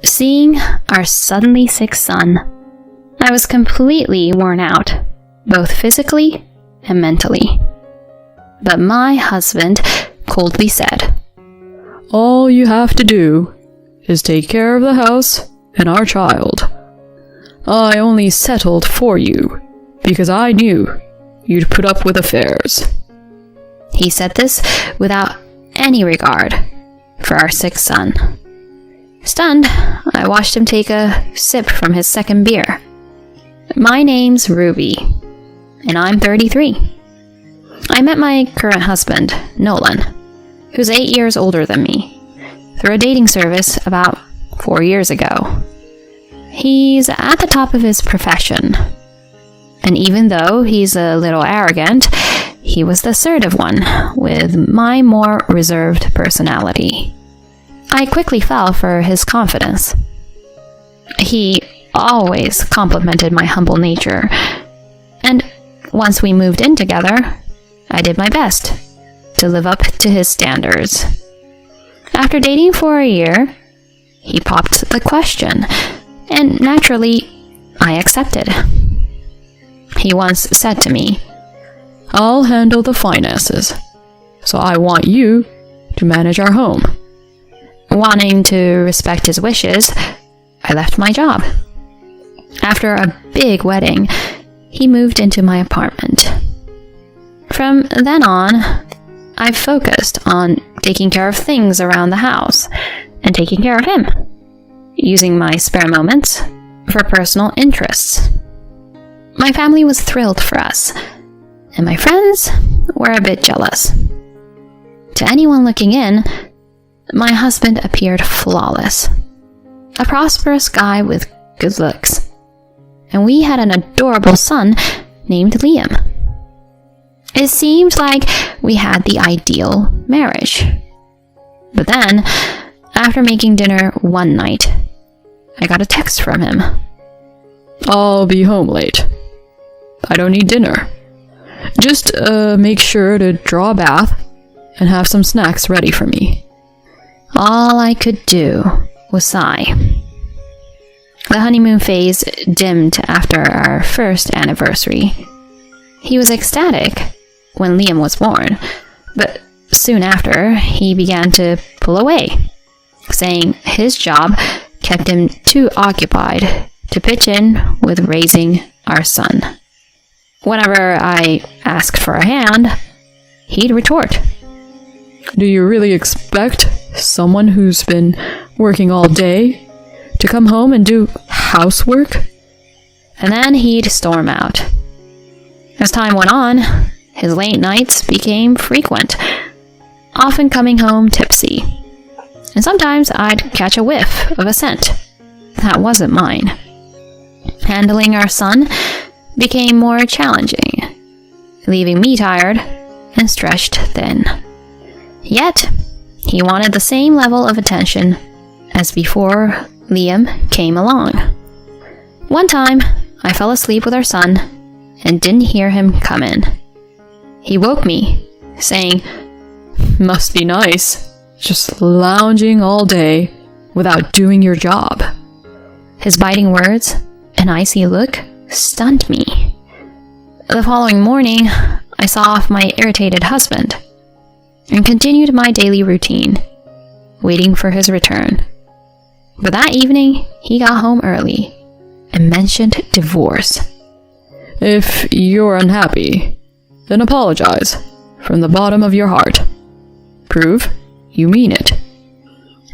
Seeing our suddenly sick son, I was completely worn out, both physically and mentally. But my husband coldly said, "All you have to do is take care of the house and our child. I only settled for you because I knew you'd put up with affairs." He said this without any regard for our sick son. Stunned, I watched him take a sip from his second beer. My name's Ruby, and I'm 33. I met my current husband, Nolan, who's 8 years older than me, through a dating service about 4 years ago. He's at the top of his profession, and even though he's a little arrogant, he was the assertive one, with my more reserved personality. I quickly fell for his confidence. He always complimented my humble nature, and once we moved in together, I did my best to live up to his standards. After dating for a year, he popped the question, and naturally, I accepted. He once said to me, "I'll handle the finances, so I want you to manage our home." Wanting to respect his wishes, I left my job. After a big wedding, he moved into my apartment. From then on, I've focused on taking care of things around the house and taking care of him, using my spare moments for personal interests. My family was thrilled for us, and my friends were a bit jealous. To anyone looking in, my husband appeared flawless, a prosperous guy with good looks, and we had an adorable son named Liam. It seemed like we had the ideal marriage. But then, after making dinner one night, I got a text from him. "I'll be home late. I don't need dinner. Just make sure to draw a bath and have some snacks ready for me." All I could do was sigh. The honeymoon phase dimmed after our first anniversary. He was ecstatic when Liam was born, but soon after, he began to pull away, saying his job kept him too occupied to pitch in with raising our son. Whenever I asked for a hand, he'd retort, "Do you really expect someone who's been working all day to come home and do housework?" And then he'd storm out. As time went on, his late nights became frequent, often coming home tipsy. And sometimes I'd catch a whiff of a scent that wasn't mine. Handling our son became more challenging, leaving me tired and stretched thin. Yet, he wanted the same level of attention as before Liam came along. One time, I fell asleep with our son and didn't hear him come in. He woke me, saying, "Must be nice, just lounging all day without doing your job." His biting words and icy look stunned me. The following morning, I saw off my irritated husband and continued my daily routine, waiting for his return. But that evening, he got home early and mentioned divorce. "If you're unhappy, then apologize from the bottom of your heart. Prove you mean it."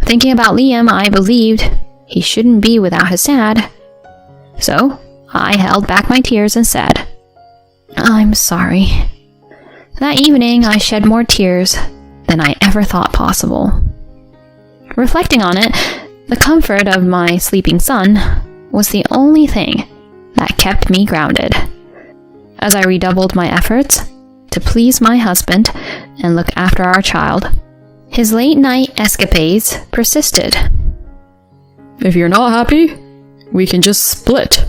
Thinking about Liam, I believed he shouldn't be without his dad. So, I held back my tears and said, "I'm sorry." That evening, I shed more tears than I ever thought possible. Reflecting on it, the comfort of my sleeping son was the only thing that kept me grounded. As I redoubled my efforts to please my husband and look after our child, his late-night escapades persisted. "If you're not happy, we can just split,"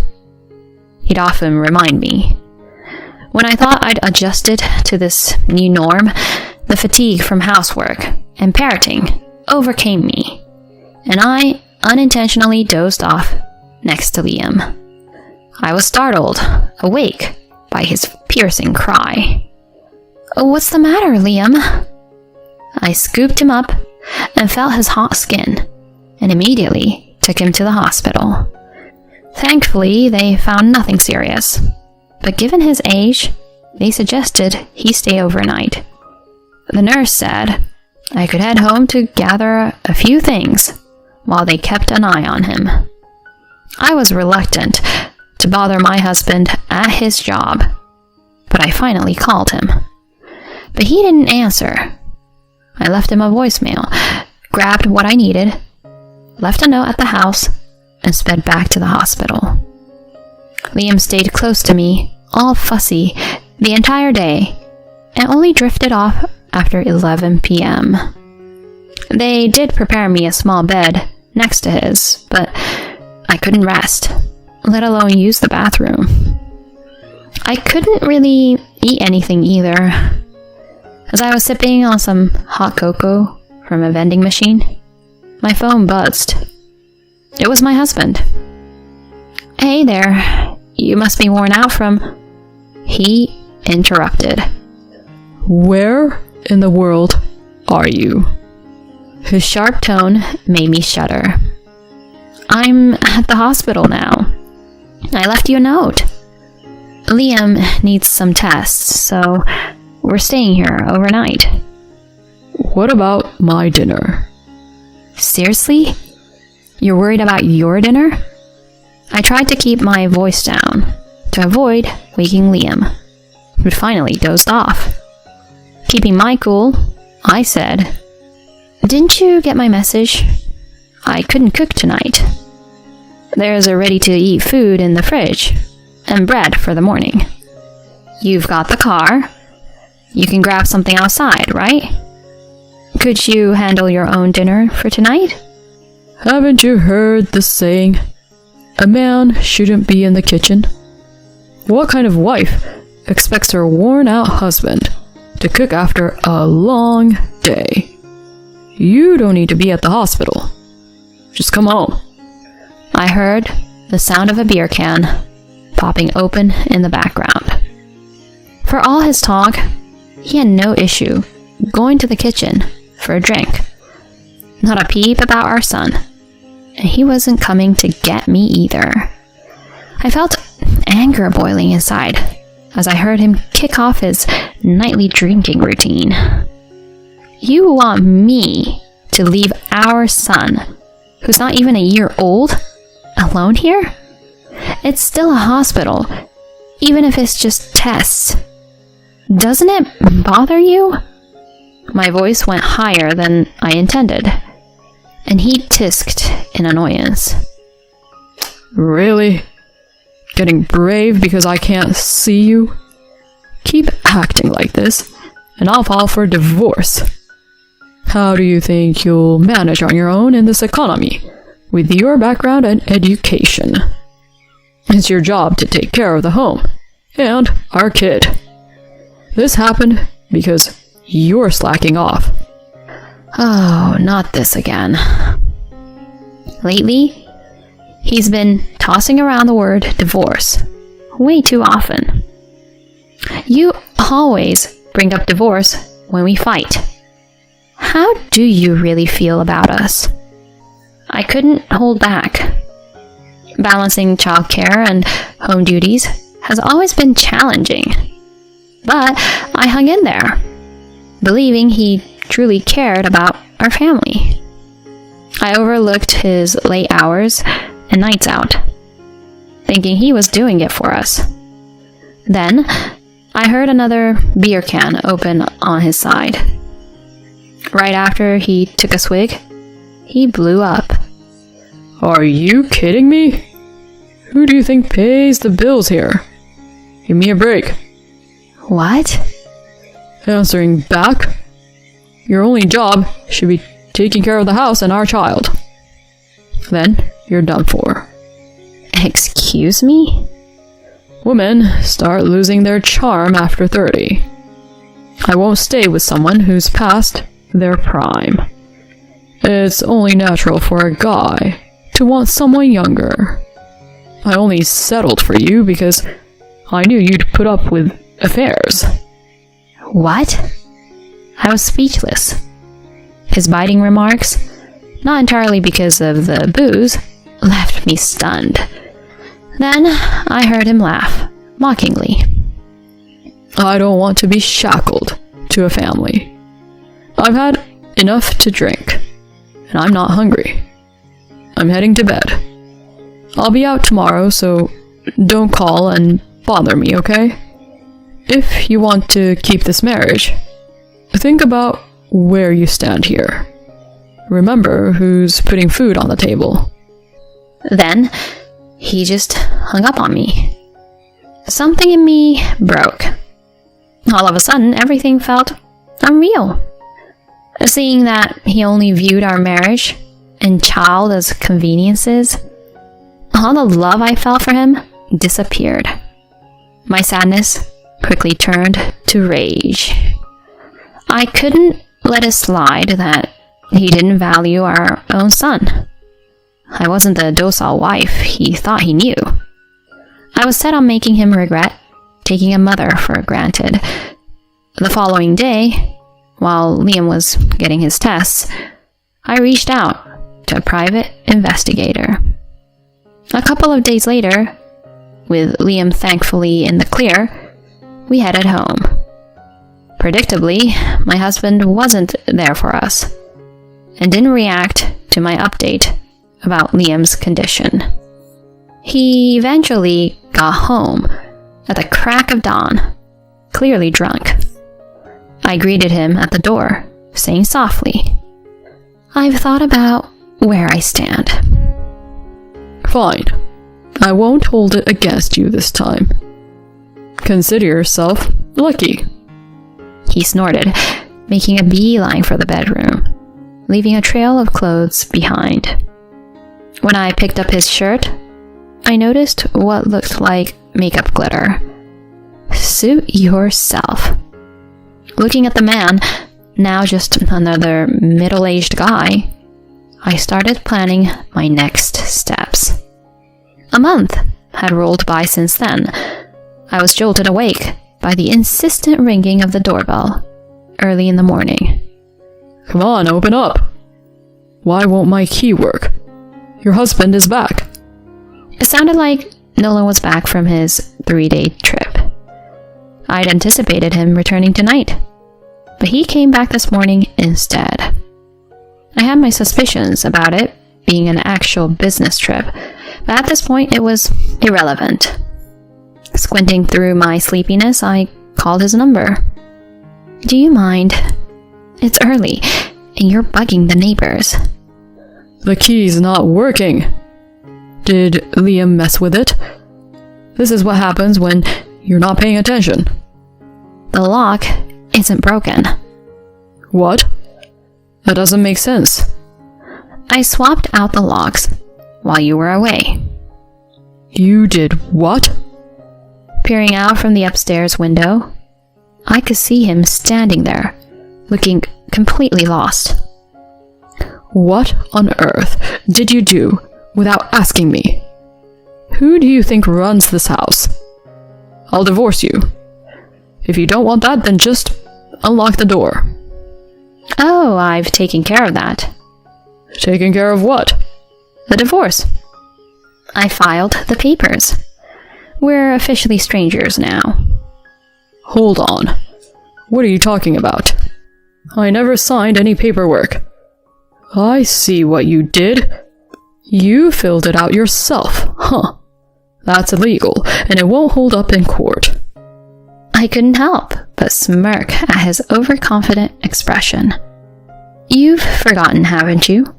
he'd often remind me. When I thought I'd adjusted to this new norm, the fatigue from housework and parenting overcame me, and I unintentionally dozed off next to Liam. I was startled, awake, by his piercing cry. "What's the matter, Liam?" I scooped him up and felt his hot skin, and immediately took him to the hospital. Thankfully, they found nothing serious, but given his age, they suggested he stay overnight. The nurse said I could head home to gather a few things while they kept an eye on him. I was reluctant to bother my husband at his job, but I finally called him. But he didn't answer. I left him a voicemail, grabbed what I needed, left a note at the house, and sped back to the hospital. Liam stayed close to me, all fussy, the entire day, and only drifted off after 11 p.m. They did prepare me a small bed next to his, but I couldn't rest, let alone use the bathroom. I couldn't really eat anything either. As I was sipping on some hot cocoa from a vending machine, my phone buzzed. It was my husband. "Hey there, you must be worn out from..." He interrupted. "Where in the world are you?" His sharp tone made me shudder. "I'm at the hospital now. I left you a note. Liam needs some tests, so we're staying here overnight." "What about my dinner?" "Seriously? You're worried about your dinner?" I tried to keep my voice down to avoid waking Liam, who'd finally dozed off. Keeping my cool, I said, "Didn't you get my message? I couldn't cook tonight. There's a ready-to-eat food in the fridge, and bread for the morning. You've got the car. You can grab something outside, right? Could you handle your own dinner for tonight?" "Haven't you heard the saying, a man shouldn't be in the kitchen? What kind of wife expects her worn-out husband to cook after a long day? You don't need to be at the hospital. Just come home." I heard the sound of a beer can popping open in the background. For all his talk, he had no issue going to the kitchen for a drink. Not a peep about our son, and he wasn't coming to get me either. I felt anger boiling inside as I heard him kick off his nightly drinking routine. You want me to leave our son, who's not even a year old, alone here? It's still a hospital, even if it's just tests. Doesn't it bother you? My voice went higher than I intended, and he tisked in annoyance. "Really? Getting brave because I can't see you? Keep acting like this, and I'll file for divorce. How do you think you'll manage on your own in this economy, with your background and education? It's your job to take care of the home, and our kid. This happened because you're slacking off." Oh, not this again. Lately, he's been tossing around the word divorce way too often. You always bring up divorce when we fight. How do you really feel about us? I couldn't hold back. Balancing childcare and home duties has always been challenging, but I hung in there, believing he truly cared about our family. I overlooked his late hours and nights out, thinking he was doing it for us. Then, I heard another beer can open on his side. Right after he took a swig, he blew up. "Are you kidding me? Who do you think pays the bills here? Give me a break." What? Answering back? Your only job should be taking care of the house and our child. Then you're done for. Excuse me? Women start losing their charm after 30. I won't stay with someone who's past their prime. It's only natural for a guy to want someone younger. I only settled for you because I knew you'd put up with affairs. What? I was speechless. His biting remarks, not entirely because of the booze, left me stunned. Then I heard him laugh, mockingly. I don't want to be shackled to a family. I've had enough to drink, and I'm not hungry. I'm heading to bed. I'll be out tomorrow, so don't call and bother me, okay? If you want to keep this marriage, think about where you stand here. Remember who's putting food on the table. Then he just hung up on me. Something in me broke. All of a sudden, everything felt unreal. Seeing that he only viewed our marriage and child as conveniences, all the love I felt for him disappeared. My sadness quickly turned to rage. I couldn't let it slide that he didn't value our own son. I wasn't the docile wife he thought he knew. I was set on making him regret taking a mother for granted. The following day, while Liam was getting his tests, I reached out to a private investigator. A couple of days later, with Liam thankfully in the clear, we headed home. Predictably, my husband wasn't there for us, and didn't react to my update about Liam's condition. He eventually got home at the crack of dawn, clearly drunk. I greeted him at the door, saying softly, "I've thought about where I stand." Fine. I won't hold it against you this time. Consider yourself lucky. He snorted, making a beeline for the bedroom, leaving a trail of clothes behind. When I picked up his shirt, I noticed what looked like makeup glitter. Suit yourself. Looking at the man, now just another middle-aged guy, I started planning my next steps. A month had rolled by since then. I was jolted awake by the insistent ringing of the doorbell early in the morning. Come on, open up. Why won't my key work? Your husband is back. It sounded like Nolan was back from his 3-day trip. I'd anticipated him returning tonight, but he came back this morning instead. I had my suspicions about it being an actual business trip, but at this point it was irrelevant. Squinting through my sleepiness, I called his number. "Do you mind? It's early, and you're bugging the neighbors." The key's not working. Did Liam mess with it? This is what happens when you're not paying attention. The lock isn't broken. What? That doesn't make sense. I swapped out the locks while you were away. You did what? Peering out from the upstairs window, I could see him standing there, looking completely lost. What on earth did you do without asking me? Who do you think runs this house? I'll divorce you. If you don't want that, then just unlock the door. Oh, I've taken care of that. Taken care of what? The divorce. I filed the papers. We're officially strangers now. Hold on. What are you talking about? I never signed any paperwork. I see what you did. You filled it out yourself, huh? That's illegal, and it won't hold up in court. I couldn't help but smirk at his overconfident expression. You've forgotten, haven't you?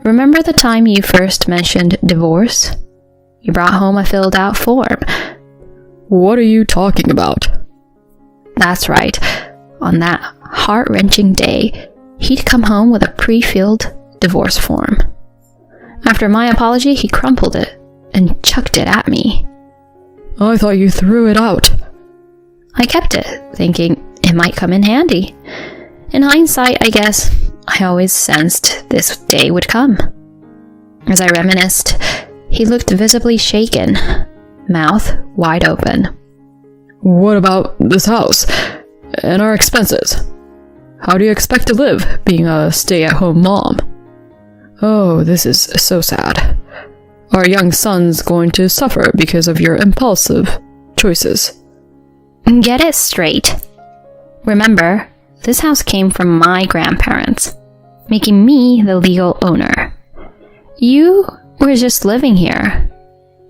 Remember the time you first mentioned divorce? You brought home a filled-out form. What are you talking about? That's right. On that heart-wrenching day, he'd come home with a pre-filled divorce form. After my apology, he crumpled it and chucked it at me. I thought you threw it out. I kept it, thinking it might come in handy. In hindsight, I guess I always sensed this day would come. As I reminisced, he looked visibly shaken, mouth wide open. What about this house and our expenses? How do you expect to live, being a stay-at-home mom? Oh, this is so sad. Our young son's going to suffer because of your impulsive choices. Get it straight. Remember, this house came from my grandparents, making me the legal owner. You were just living here.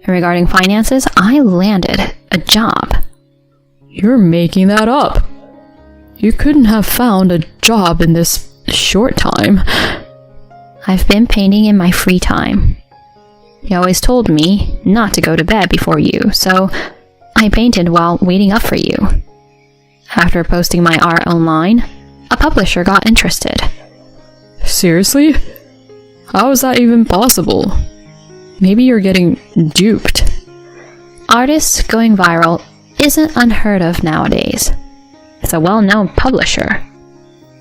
And regarding finances, I landed a job. You're making that up. You couldn't have found a job in this short time. I've been painting in my free time. You always told me not to go to bed before you, so I painted while waiting up for you. After posting my art online, a publisher got interested. Seriously? How is that even possible? Maybe you're getting duped. Artists going viral isn't unheard of nowadays. It's a well-known publisher.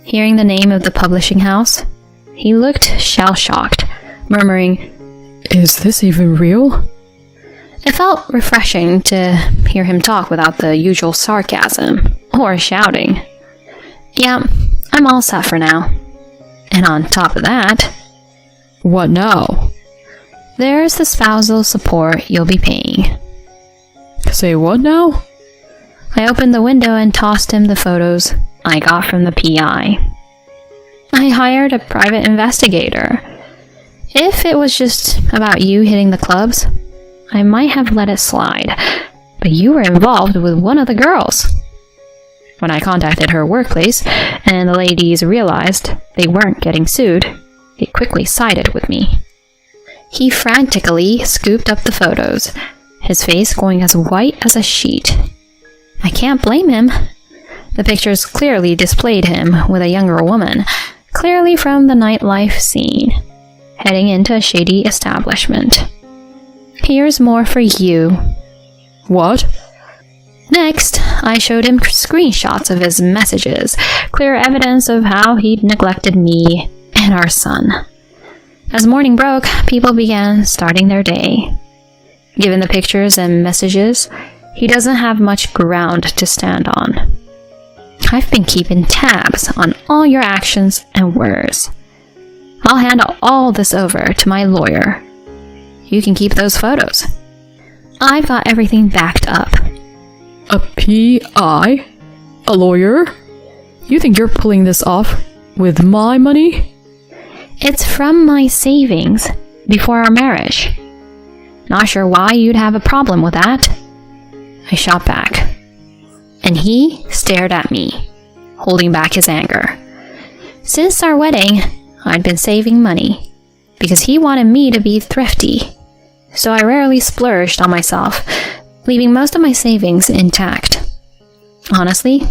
Hearing the name of the publishing house, he looked shell-shocked, murmuring, Is this even real? It felt refreshing to hear him talk without the usual sarcasm or shouting. Yeah, I'm all set for now. And on top of that, what now? There's the spousal support you'll be paying. Say what now? I opened the window and tossed him the photos I got from the PI. I hired a private investigator. If it was just about you hitting the clubs, I might have let it slide, but you were involved with one of the girls. When I contacted her workplace and the ladies realized they weren't getting sued, they quickly sided with me. He frantically scooped up the photos, his face going as white as a sheet. I can't blame him. The pictures clearly displayed him with a younger woman, clearly from the nightlife scene, heading into a shady establishment. Here's more for you. What? Next, I showed him screenshots of his messages, clear evidence of how he'd neglected me and our son. As morning broke, people began starting their day. Given the pictures and messages, he doesn't have much ground to stand on. I've been keeping tabs on all your actions and words. I'll hand all this over to my lawyer. You can keep those photos. I've got everything backed up. A PI? A lawyer? You think you're pulling this off with my money? It's from my savings before our marriage. Not sure why you'd have a problem with that. I shot back, and he stared at me, holding back his anger. Since our wedding, I'd been saving money, because he wanted me to be thrifty, so I rarely splurged on myself, leaving most of my savings intact. Honestly,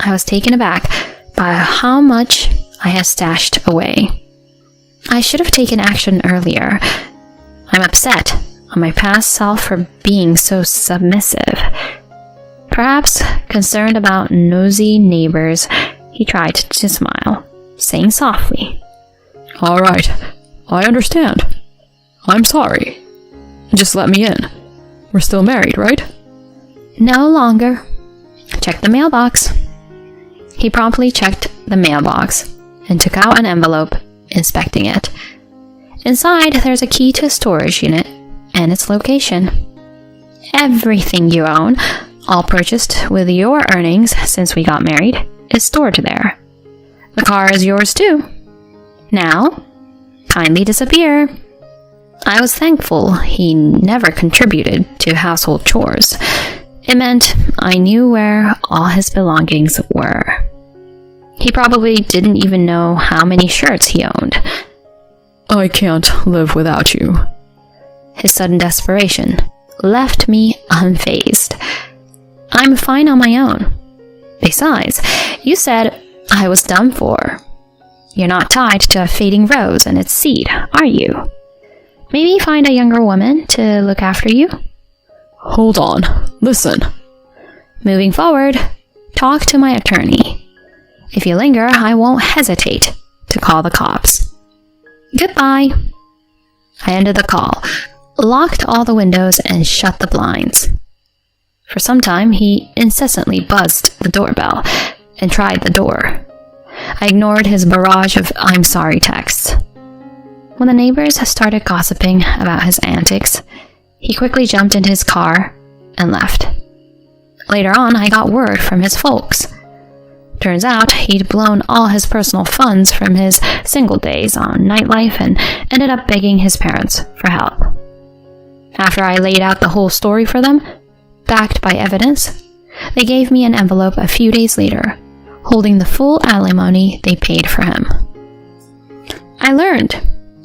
I was taken aback by how much I had stashed away. I should have taken action earlier. I'm upset on my past self for being so submissive. Perhaps concerned about nosy neighbors, he tried to smile, saying softly, All right, I understand. I'm sorry. Just let me in. We're still married, right? No longer. Check the mailbox. He promptly checked the mailbox and took out an envelope, inspecting it. Inside, there's a key to a storage unit and its location. Everything you own, all purchased with your earnings since we got married, is stored there. The car is yours too. Now, kindly disappear. I was thankful he never contributed to household chores. It meant I knew where all his belongings were. He probably didn't even know how many shirts he owned. I can't live without you. His sudden desperation left me unfazed. I'm fine on my own. Besides, you said I was done for. You're not tied to a fading rose and its seed, are you? Maybe find a younger woman to look after you? Hold on. Listen. Moving forward, talk to my attorney. If you linger, I won't hesitate to call the cops. Goodbye. I ended the call, locked all the windows, and shut the blinds. For some time, he incessantly buzzed the doorbell and tried the door. I ignored his barrage of "I'm sorry" texts. When the neighbors started gossiping about his antics, he quickly jumped into his car and left. Later on, I got word from his folks. Turns out he'd blown all his personal funds from his single days on nightlife and ended up begging his parents for help. After I laid out the whole story for them, backed by evidence, they gave me an envelope a few days later, holding the full alimony they paid for him. I learned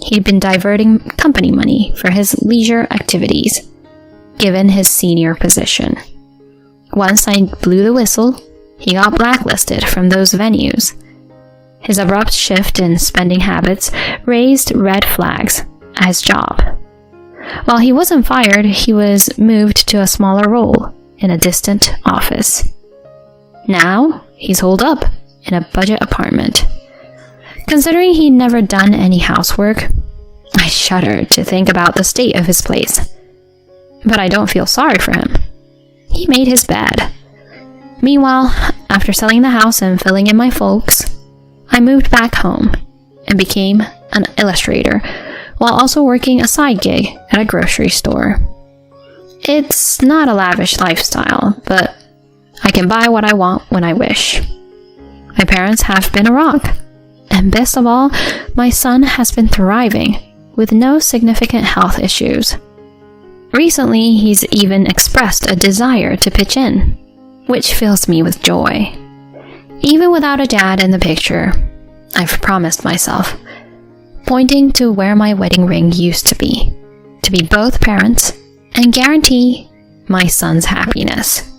he'd been diverting company money for his leisure activities, given his senior position. Once I blew the whistle, he got blacklisted from those venues. His abrupt shift in spending habits raised red flags at his job. While he wasn't fired, he was moved to a smaller role in a distant office. Now, he's holed up in a budget apartment. Considering he'd never done any housework, I shuddered to think about the state of his place. But I don't feel sorry for him. He made his bed. Meanwhile, after selling the house and filling in my folks, I moved back home and became an illustrator while also working a side gig at a grocery store. It's not a lavish lifestyle, but I can buy what I want when I wish. My parents have been a rock, and best of all, my son has been thriving with no significant health issues. Recently, he's even expressed a desire to pitch in, which fills me with joy. Even without a dad in the picture, I've promised myself, pointing to where my wedding ring used to be both parents and guarantee my son's happiness.